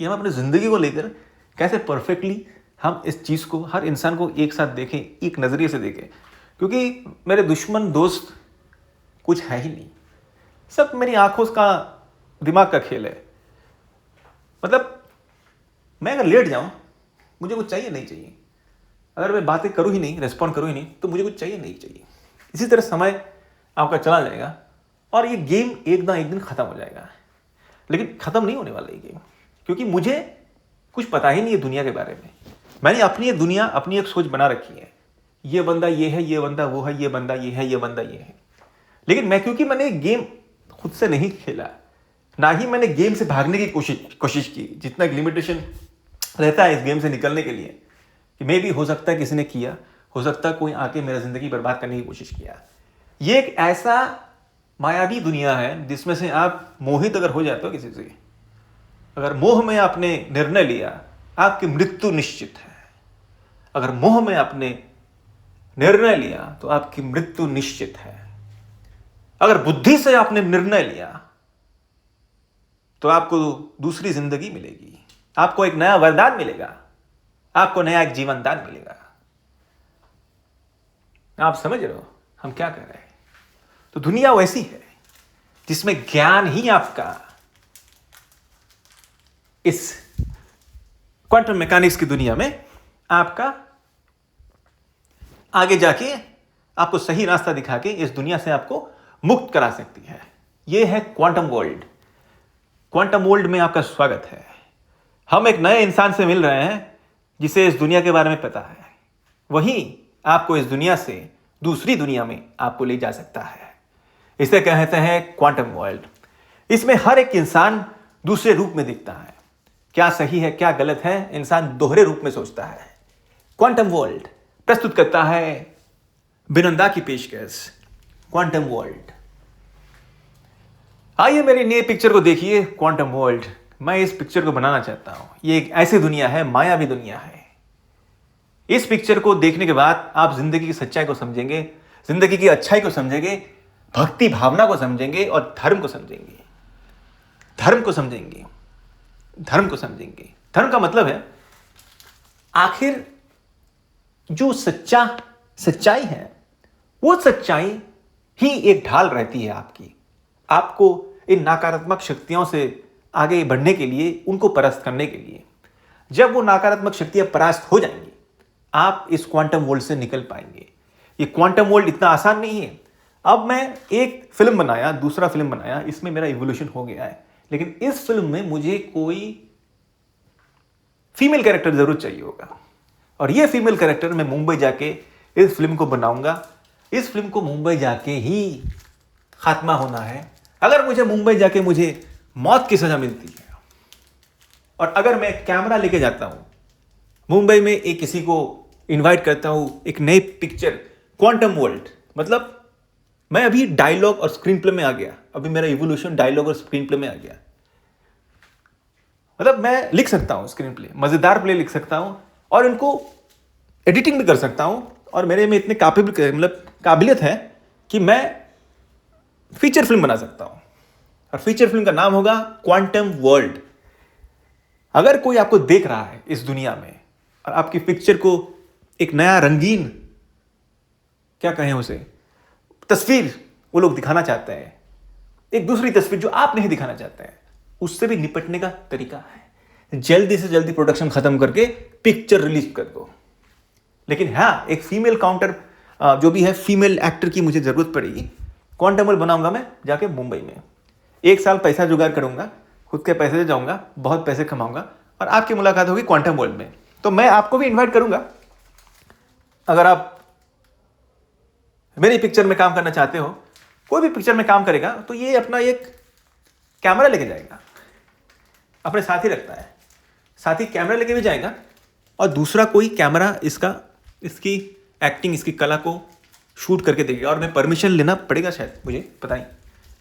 कि हम अपनी ज़िंदगी को लेकर कैसे परफेक्टली हम इस चीज़ को, हर इंसान को एक साथ देखें, एक नज़रिए से देखें। क्योंकि मेरे दुश्मन दोस्त कुछ है ही नहीं, सब मेरी आंखों का, दिमाग का खेल है। मतलब मैं अगर लेट जाऊं, मुझे कुछ चाहिए नहीं चाहिए, अगर मैं बातें करूं ही नहीं, रेस्पॉन्ड करूं ही नहीं, तो मुझे कुछ चाहिए नहीं चाहिए। इसी तरह समय आपका चला जाएगा और ये गेम एक ना एक दिन ख़त्म हो जाएगा। लेकिन ख़त्म नहीं होने वाला ये गेम, क्योंकि मुझे कुछ पता ही नहीं है दुनिया के बारे में। मैंने अपनी एक दुनिया, अपनी एक सोच बना रखी है। ये बंदा ये है, ये बंदा वो है, ये बंदा ये है, ये बंदा ये है। लेकिन क्योंकि मैंने गेम खुद से नहीं खेला, ना ही मैंने गेम से भागने की कोशिश की, जितना एक लिमिटेशन रहता है इस गेम से निकलने के लिए, कि मे भी हो सकता है किसी ने किया, हो सकता है कोई आके मेरा जिंदगी बर्बाद करने की कोशिश किया। ये एक ऐसा मायावी दुनिया है जिसमें से आप मोहित अगर हो जाते हो किसी से, अगर मोह में आपने निर्णय लिया, आपकी मृत्यु निश्चित है। अगर मोह में आपने निर्णय लिया तो आपकी मृत्यु निश्चित है। अगर बुद्धि से आपने निर्णय लिया तो आपको दूसरी जिंदगी मिलेगी, आपको एक नया वरदान मिलेगा, आपको नया एक जीवन दान मिलेगा। आप समझ रहे हो हम क्या कर रहे हैं? तो दुनिया वैसी है जिसमें ज्ञान ही आपका, इस क्वांटम मैकेनिक्स की दुनिया में आपका आगे जाके आपको सही रास्ता दिखा के इस दुनिया से आपको मुक्त करा सकती है। यह है क्वांटम वर्ल्ड। क्वांटम वर्ल्ड में आपका स्वागत है। हम एक नए इंसान से मिल रहे हैं जिसे इस दुनिया के बारे में पता है। वही आपको इस दुनिया से दूसरी दुनिया में आपको ले जा सकता है। इसे कहते हैं क्वांटम वर्ल्ड। इसमें हर एक इंसान दूसरे रूप में दिखता है। क्या सही है क्या गलत है, इंसान दोहरे रूप में सोचता है। क्वांटम वर्ल्ड प्रस्तुत करता है बिनंदा की पेशकश, क्वांटम वर्ल्ड। आइए मेरी नई पिक्चर को देखिए, क्वांटम वर्ल्ड। मैं इस पिक्चर को बनाना चाहता हूं। ये एक ऐसी दुनिया है, मायावी दुनिया है। इस पिक्चर को देखने के बाद आप जिंदगी की सच्चाई को समझेंगे, जिंदगी की अच्छाई को समझेंगे, भक्ति भावना को समझेंगे और धर्म को समझेंगे। धर्म को समझेंगे, धर्म को समझेंगे। धर्म का मतलब है आखिर जो सच्चाई है, वो सच्चाई ही एक ढाल रहती है आपकी, आपको इन नकारात्मक शक्तियों से आगे बढ़ने के लिए, उनको परास्त करने के लिए। जब वो नकारात्मक शक्तियां परास्त हो जाएंगी, आप इस क्वांटम वर्ल्ड से निकल पाएंगे। ये क्वांटम वर्ल्ड इतना आसान नहीं है। अब मैं एक फिल्म बनाया, दूसरा फिल्म बनाया, इसमें मेरा इवोल्यूशन हो गया है। लेकिन इस फिल्म में मुझे कोई फीमेल कैरेक्टर जरूर चाहिए होगा, और ये फीमेल कैरेक्टर मैं मुंबई जाके इस फिल्म को बनाऊंगा। इस फिल्म को मुंबई जाके ही खात्मा होना है। अगर मुझे मुंबई जाके मुझे मौत की सजा मिलती है, और अगर मैं कैमरा लेके जाता हूं मुंबई में, एक किसी को इनवाइट करता हूं एक नई पिक्चर, क्वांटम वर्ल्ड, मतलब मैं अभी डायलॉग और स्क्रीन प्ले में आ गया। अभी मेरा इवोल्यूशन डायलॉग और स्क्रीन प्ले में आ गया। मतलब मैं लिख सकता हूं स्क्रीन प्ले, मजेदार प्ले लिख सकता हूं, और इनको एडिटिंग भी कर सकता हूं। और मेरे में इतने काबिलियत है कि मैं फीचर फिल्म बना सकता हूं, और फीचर फिल्म का नाम होगा क्वांटम वर्ल्ड। अगर कोई आपको देख रहा है इस दुनिया में और आपकी पिक्चर को एक नया रंगीन, क्या कहें उसे, तस्वीर वो लोग दिखाना चाहते हैं, एक दूसरी तस्वीर जो आप नहीं दिखाना चाहते हैं, उससे भी निपटने का तरीका है जल्दी से जल्दी प्रोडक्शन खत्म करके पिक्चर रिलीज कर दो। लेकिन हाँ, एक फीमेल काउंटर जो भी है, फीमेल एक्टर की मुझे जरूरत पड़ेगी। क्वांटम वर्ल्ड बनाऊंगा मैं जाके मुंबई में। 1 साल पैसा जुगाड़ करूंगा, खुद के पैसे से जाऊंगा, बहुत पैसे कमाऊंगा, और आपकी मुलाकात होगी क्वांटम वर्ल्ड में। तो मैं आपको भी इन्वाइट करूंगा। अगर आप मेरी पिक्चर में काम करना चाहते हो, कोई भी पिक्चर में काम करेगा, तो ये अपना एक कैमरा लेके जाएगा, अपने साथ ही रखता है, साथ ही कैमरा लेके भी जाएगा, और दूसरा कोई कैमरा इसकी एक्टिंग, इसकी कला को शूट करके देगा। और मैं परमिशन लेना पड़ेगा शायद, मुझे पता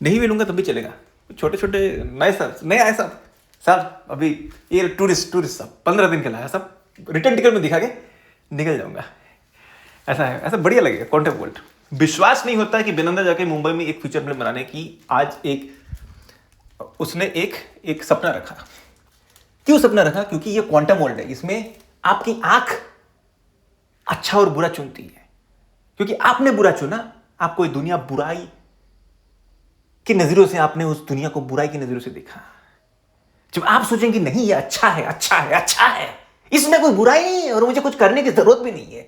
नहीं भी लूंगा तब भी चलेगा। छोटे छोटे नए आए सब अभी ये टूरिस्ट सब 15 दिन के लाया, सब रिटर्न टिकट में दिखा के निकल जाऊंगा। ऐसा है, ऐसा बढ़िया लगेगा क्वांटम वर्ल्ड। विश्वास नहीं होता है कि बिनंदा जाके मुंबई में एक फीचर फिल्म बनाने की आज उसने एक सपना रखा। क्यों सपना रखा? क्योंकि ये क्वांटम वर्ल्ड है, इसमें आपकी आंख अच्छा और बुरा चुनती है। क्योंकि आपने बुरा चुना, आपको ये दुनिया बुराई की नजरों से, आपने उस दुनिया को बुराई की नजरों से देखा। जब आप सोचेंगे नहीं ये अच्छा है, अच्छा है, अच्छा है, इसमें कोई बुराई नहीं है और मुझे कुछ करने की जरूरत भी नहीं है,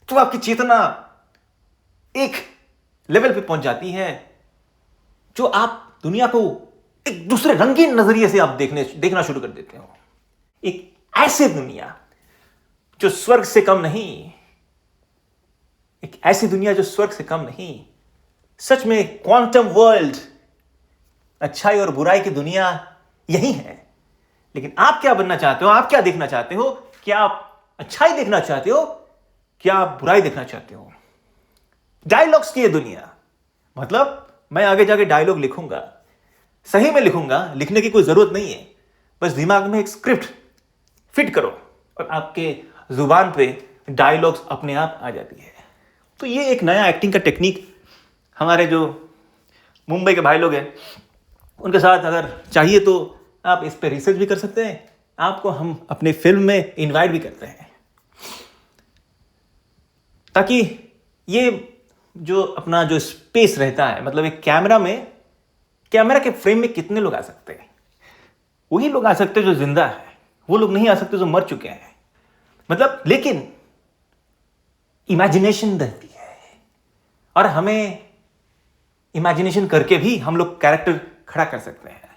तो आपकी चेतना एक लेवल पे पहुंच जाती है जो आप दुनिया को एक दूसरे रंगीन नजरिए से आप देखना शुरू कर देते हो। एक ऐसी दुनिया जो स्वर्ग से कम नहीं, एक ऐसी दुनिया जो स्वर्ग से कम नहीं, सच में क्वांटम वर्ल्ड, अच्छाई और बुराई की दुनिया यही है। लेकिन आप क्या बनना चाहते हो? आप क्या देखना चाहते हो? क्या आप अच्छाई देखना चाहते हो? क्या आप बुराई देखना चाहते हो? डायलॉग्स की ये दुनिया, मतलब मैं आगे जाके डायलॉग लिखूंगा, सही में लिखूंगा, लिखने की कोई जरूरत नहीं है, बस दिमाग में एक स्क्रिप्ट फिट करो और आपके जुबान पे डायलॉग्स अपने आप आ जाती है। तो ये एक नया एक्टिंग का टेक्निक हमारे जो मुंबई के भाई लोग हैं उनके साथ अगर चाहिए तो आप इस पे रिसर्च भी कर सकते हैं। आपको हम अपने फिल्म में इनवाइट भी करते हैं, ताकि ये जो अपना जो स्पेस रहता है, मतलब एक कैमरा के फ्रेम में कितने लोग आ सकते हैं? वही लोग आ सकते हैं जो जिंदा है, वो लोग नहीं आ सकते जो मर चुके हैं। मतलब लेकिन इमेजिनेशन रहती है और हमें इमेजिनेशन करके भी हम लोग कैरेक्टर खड़ा कर सकते हैं,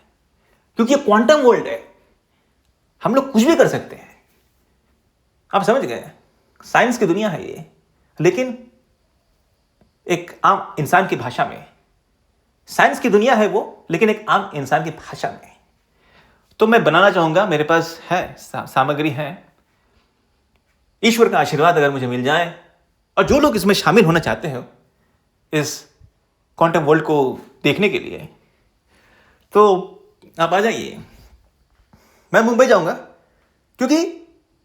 क्योंकि ये क्वांटम वर्ल्ड है, हम लोग कुछ भी कर सकते हैं। आप समझ गए? साइंस की दुनिया है ये, लेकिन एक आम इंसान की भाषा में। साइंस की दुनिया है वो, लेकिन एक आम इंसान की भाषा में। तो मैं बनाना चाहूंगा, मेरे पास है सामग्री है, ईश्वर का आशीर्वाद अगर मुझे मिल जाए, और जो लोग इसमें शामिल होना चाहते हो इस क्वांटम वर्ल्ड को देखने के लिए, तो आप आ जाइए। मैं मुंबई जाऊंगा, क्योंकि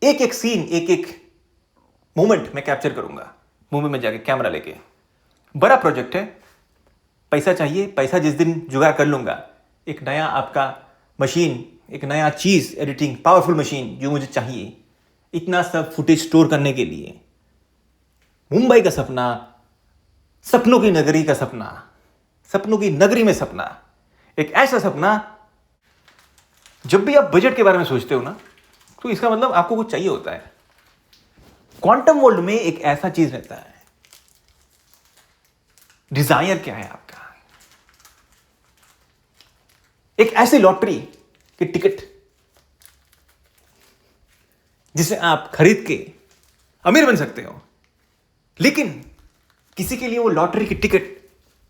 एक एक सीन, एक एक मोमेंट मैं कैप्चर करूंगा मुंबई में जाके कैमरा लेके। बड़ा प्रोजेक्ट है, पैसा चाहिए, पैसा जिस दिन जुगाड़ कर लूंगा, एक नया आपका मशीन, एक नया चीज, एडिटिंग पावरफुल मशीन जो मुझे चाहिए, इतना सब फुटेज स्टोर करने के लिए। मुंबई का सपना, सपनों की नगरी का सपना, सपनों की नगरी में सपना, एक ऐसा सपना। जब भी आप बजट के बारे में सोचते हो ना, तो इसका मतलब आपको कुछ चाहिए होता है। क्वांटम वर्ल्ड में एक ऐसा चीज रहता है, डिजायर क्या है आपका? एक ऐसी लॉटरी की टिकट जिसे आप खरीद के अमीर बन सकते हो, लेकिन किसी के लिए वो लॉटरी की टिकट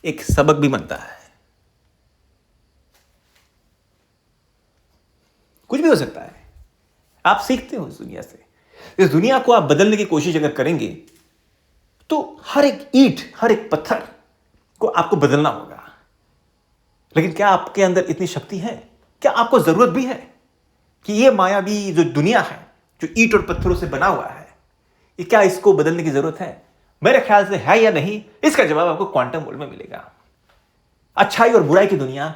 एक सबक भी बनता है। कुछ भी हो सकता है, आप सीखते हो इस दुनिया से। इस दुनिया को आप बदलने की कोशिश अगर करेंगे, तो हर एक ईंट, हर एक पत्थर को आपको बदलना होगा। लेकिन क्या आपके अंदर इतनी शक्ति है? क्या आपको जरूरत भी है कि ये मायावी जो दुनिया है, जो ईंट और पत्थरों से बना हुआ है, ये क्या इसको बदलने की जरूरत है? मेरे ख्याल से है या नहीं, इसका जवाब आपको क्वांटम वर्ल्ड में मिलेगा। अच्छाई और बुराई की दुनिया,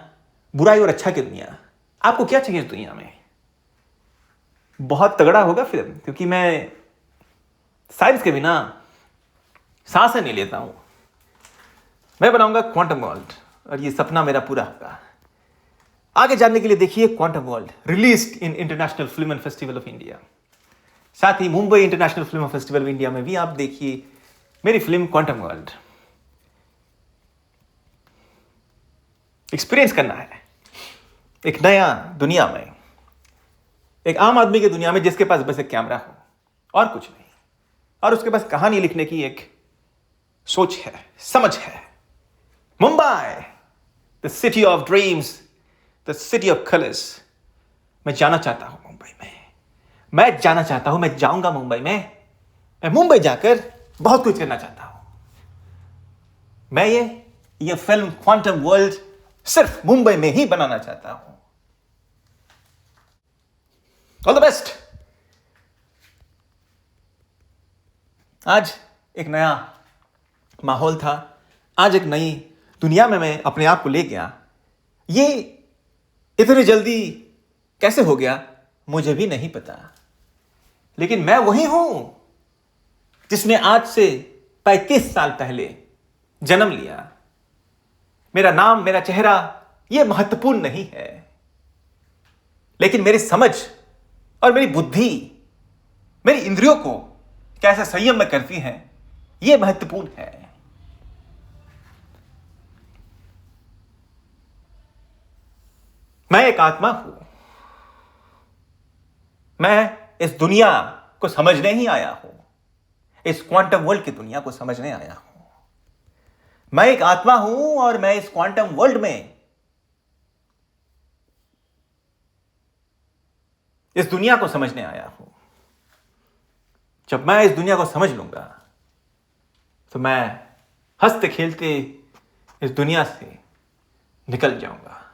बुराई और अच्छा की दुनिया। आपको क्या चाहिए इस दुनिया में? बहुत तगड़ा होगा फिल्म, क्योंकि मैं साइंस के बिना सांसें नहीं लेता हूं। मैं बनाऊंगा क्वांटम वर्ल्ड और ये सपना मेरा पूरा होगा। आगे जानने के लिए देखिए quantum world, released in international film and festival of India. साथ ही Mumbai international film festival of India में भी आप देखिए मेरी फिल्म क्वांटम वर्ल्ड। एक्सपीरियंस करना है एक नया दुनिया में, एक आम आदमी की दुनिया में, जिसके पास बस एक कैमरा हो और कुछ नहीं, और उसके पास कहानी लिखने की एक सोच है, समझ है। Mumbai, the city of dreams, the city of colours. मैं जाना चाहता हूं मुंबई में, मैं जाना चाहता हूं, मैं जाऊंगा मुंबई में। मैं मुंबई जाकर बहुत कुछ करना चाहता हूं। मैं ये फिल्म क्वांटम वर्ल्ड सिर्फ मुंबई में ही बनाना चाहता हूं। All the best. आज एक नया माहौल था, आज एक नई दुनिया में मैं अपने आप को ले गया। ये इतनी जल्दी कैसे हो गया, मुझे भी नहीं पता, लेकिन मैं वही हूं जिसने आज से 35 साल पहले जन्म लिया। मेरा नाम, मेरा चेहरा यह महत्वपूर्ण नहीं है, लेकिन मेरी समझ और मेरी बुद्धि मेरी इंद्रियों को कैसे संयम में करती हैं, यह महत्वपूर्ण है। मैं एक आत्मा हूं। मैं इस दुनिया को समझने ही आया हूं, इस क्वांटम वर्ल्ड की दुनिया को समझने आया हूं। मैं एक आत्मा हूं और मैं इस क्वांटम वर्ल्ड में इस दुनिया को समझने आया हूं। जब मैं इस दुनिया को समझ लूंगा तो मैं हंसते खेलते इस दुनिया से निकल जाऊंगा।